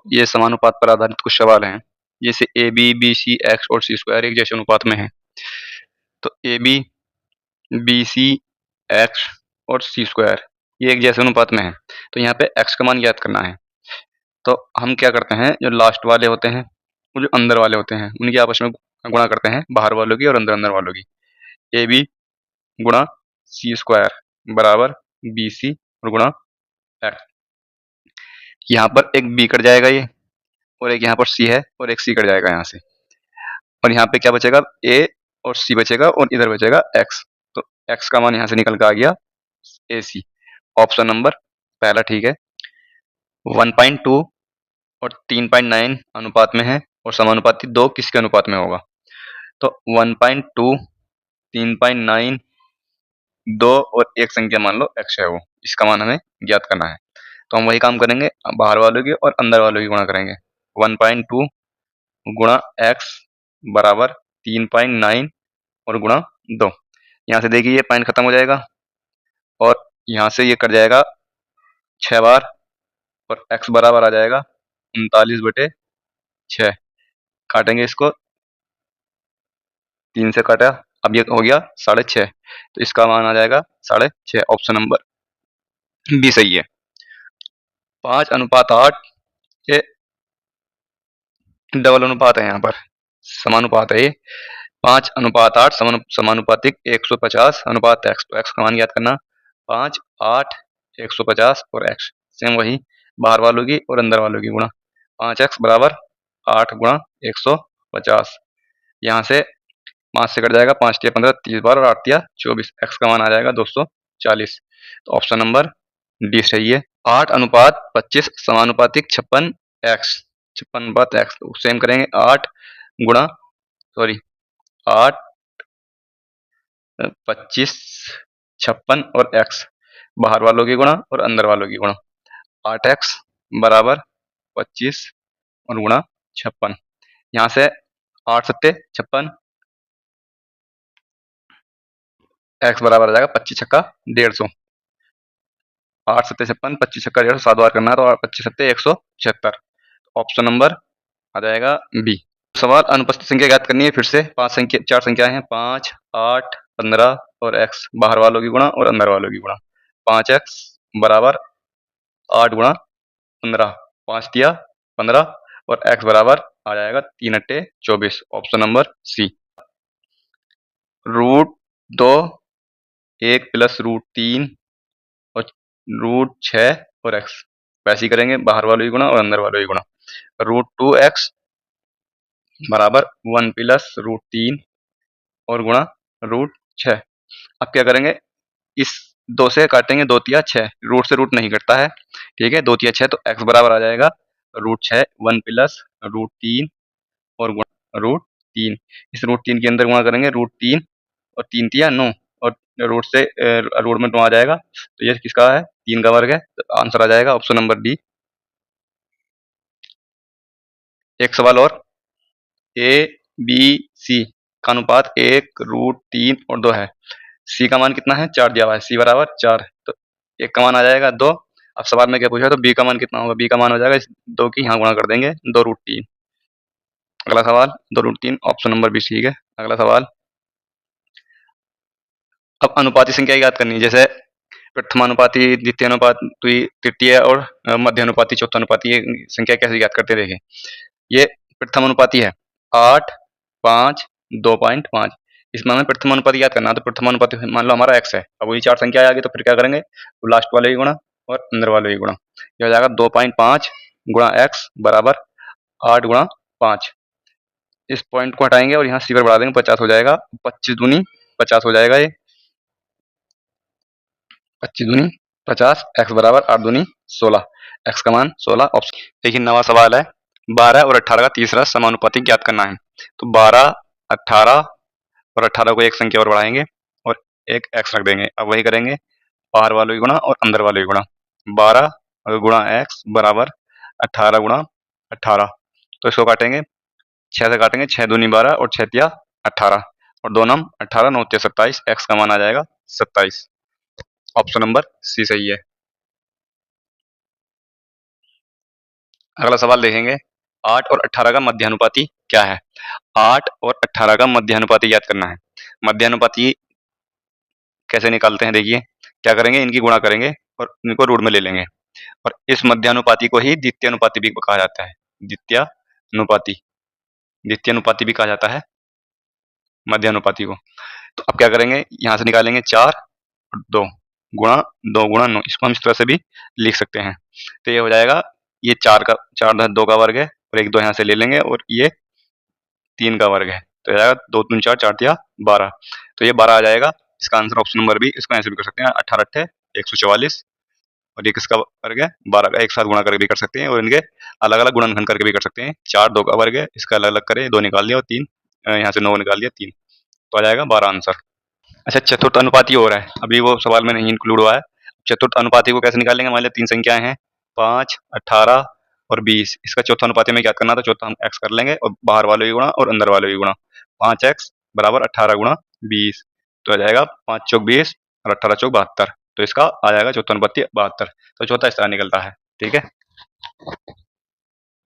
ये समानुपात पर आधारित कुछ सवाल हैं। जैसे A B, B C, x और सी स्क्वायर एक जैसे अनुपात में है। तो A B, B C, x और सी स्क्वायर ये एक जैसे अनुपात में है। तो यहाँ पे एक्स का मान ज्ञात करना है। तो हम क्या करते हैं, जो लास्ट वाले होते हैं वो जो अंदर वाले होते हैं उनकी आपस में गुणा करते हैं, बाहर वालों की और अंदर अंदर वालों की। ए बी गुणा सी स्क्वायर बराबर बी सी और गुणा एक्स। यहाँ पर एक बी कट जाएगा ये, और एक यहाँ पर सी है और एक सी कट जाएगा यहाँ से, और यहाँ पे क्या बचेगा, ए और सी बचेगा और इधर बचेगा एक्स। तो एक्स का मान यहाँ से निकल के आ गया ए सी। ऑप्शन नंबर पहला ठीक है। 1.2 और 3.9 अनुपात में है और समानुपाती 2 किसके अनुपात में होगा। तो 1.2, 3.9, 2 और एक संख्या मान लो x है, वो इसका मान हमें ज्ञात करना है। तो हम वही काम करेंगे, बाहर वालों की और अंदर वालों की गुणा करेंगे। 1.2 गुणा x बराबर 3.9 और गुणा 2। यहाँ से देखिए ये पॉइंट खत्म हो जाएगा और यहाँ से ये कट जाएगा 6 बार और x बराबर आ जाएगा 39/6। काटेंगे इसको, 3 से काटा, अब ये हो गया 6.5, तो इसका मान आ जाएगा 6.5। ऑप्शन नंबर बी सही है। 5:8 ये डबल अनुपात है, यहाँ पर समानुपात है ये। 5:8 समानुपातिक 150/x। तो x का मान ज्ञात करना, 5, 8, 150 और x सेम वही बाहर वालों की और अंदर वालों की गुणा। 5x बराबर 8 गुणा 150। यहाँ से 5 से कट जाएगा, 5 × 15 30 बार और 8 × 24। x का मान आ जाएगा 240। तो ऑप्शन नंबर डी सही है। 8:25 समानुपातिक 56x। 56/x तो सेम करेंगे, 8 गुणा 8, 25, 56 और x बाहर वालों की गुणा और अंदर वालों की गुणा। 8x बराबर 25 और गुणा 56। यहाँ से 8 सत्ते 56, x बराबर आ जाएगा 25 छक्का 150। 8 सत्ते 56, 25 छक्का 150, 7 बार करना है तो 25 सत्ते 176। ऑप्शन नंबर आ जाएगा बी। सवाल अनुपस्थित संख्या ज्ञात करनी है। फिर से 4 संख्याएं हैं, 5, 8, 15 और x बाहर वालों की गुणा और अंदर वालों की गुणा। 5x बराबर 8 गुणा 15, 5 × 15 और x बराबर आ जाएगा 3 × 24। Option number C. √2 1 + √3 और √6 और x वैसे ही करेंगे, बाहर वालों की गुणा और अंदर वालों की गुणा। √2x बराबर 1 + √3 और गुणा √6। अब क्या करेंगे, इस 2 से काटेंगे, 2 × 6, रूट से रूट नहीं कटता है, ठीक है। 2 × 6 तो x बराबर आ जाएगा √6, 1 + √3 और गुणा √3। इस √3 के अंदर गुणा करेंगे, √3 और 3 × 9 और रूट से रूट में 9 आ जाएगा, तो ये किसका है, 3 का वर्ग है। तो आंसर आ जाएगा ऑप्शन नंबर डी। एक सवाल और, ए बी सी का अनुपात 1 √3 और 2 है। सी का मान कितना है, 4 दिया हुआ है, सी बराबर 4, तो एक का मान आ जाएगा 2। अब सवाल में क्या पूछा है, तो बी का मान कितना होगा, बी का मान हो जाएगा इस 2 की यहाँ गुणा कर देंगे, 2√3। अगला सवाल 2√3, ऑप्शन नंबर बी ठीक है। अगला सवाल, अब अनुपाती संख्या याद करनी है। जैसे प्रथमानुपाती, द्वितीयानुपाती, तृतीय और मध्यानुपाती, चौथानुपाती, ये संख्या कैसे याद करते देखें। ये प्रथमानुपाती है, 8, 5, 2.5। इसमें हमें प्रथमानुपाती याद करना है, तो प्रथमानुपाती मान लो हमारा x है। अब वही 4 संख्या आ गई, तो फिर क्या करेंगे, तो लास्ट वाले की गुणा और अंदर वाले की गुणा। ये हो जाएगा 2.5 गुणा x बराबर 8 गुणा 5। इस पॉइंट को हटाएंगे और यहाँ सी पर बढ़ा देंगे, 50 हो जाएगा। 25 दूनी 50 हो जाएगा, ये 25 दूनी 50, x बराबर 8 दूनी 16, x का मान 16। ऑप्शन। देखिए नवा सवाल है, 12 और 18 का तीसरा समानुपाती ज्ञात करना है। तो 12, 18 और 18 को एक संख्या और बढ़ाएंगे और एक x रख देंगे। अब वही करेंगे, बाहर वालों की गुणा और अंदर वालों की गुणा। 12 गुणा x बराबर 18 गुणा 18। तो इसको काटेंगे, 6 से काटेंगे, 6 दूनी 12 और 6 × 18 और 2 नम 18, 9 × 27, x का मान आ जाएगा 27। ऑप्शन नंबर सी सही है। अगला सवाल देखेंगे, 8 और 18 का मध्यानुपाती क्या है? 8 और 18 का मध्यानुपाती याद करना है। मध्यानुपाती कैसे निकालते हैं देखिए, क्या करेंगे, इनकी गुणा करेंगे और इनको रूट में ले लेंगे, और इस मध्यानुपाती को ही द्वितीयानुपाती भी कहा जाता है। द्वितीयानुपाती, द्वितीयानुपाती भी कहा जाता है मध्यानुपाती को। तो अब क्या करेंगे, यहाँ से निकालेंगे 4 और 2 गुणा 2 गुणा 9, इसको हम इस तरह से भी लिख सकते हैं। तो ये हो जाएगा, ये 4 का 4 2 का वर्ग है, और 1 2 यहाँ से ले लेंगे, और ये 3 का वर्ग है, तो हो जाएगा 2 3 4 4 तिया 12, तो ये 12 आ जाएगा। इसका आंसर ऑप्शन नंबर बी, इसको ऐसे भी कर सकते हैं, 18 अट्ठे 144, और ये किसका वर्ग है, 12 का, एक साथ गुणा करके भी कर सकते हैं, और इनके अलग अलग गुणनखंड करके भी कर सकते हैं। 4 2 का वर्ग है, इसका अलग अलग करें, 2 निकाल दिया, और 3 यहाँ से 9 निकाल दिया, 3, तो आ जाएगा 12 आंसर। अच्छा, चतुर्थ अनुपाती हो रहा है, अभी वो सवाल में नहीं इंक्लूड हुआ है। चतुर्थ अनुपाती को कैसे निकालेंगे, मान लिया 3 संख्याएं हैं, 5 18 और 20, इसका चौथा अनुपाती में क्या करना था, चौथा हम x कर लेंगे, और बाहर वाले भी गुणा और अंदर वाले भी गुणा, 5x बराबर 18 गुणा 20, तो आ जाएगा 5 चौक 20 और 18 चौक 72, तो इसका आ जाएगा चौथा अनुपाती 72। तो चौथा इस तरह निकलता है। ठीक है।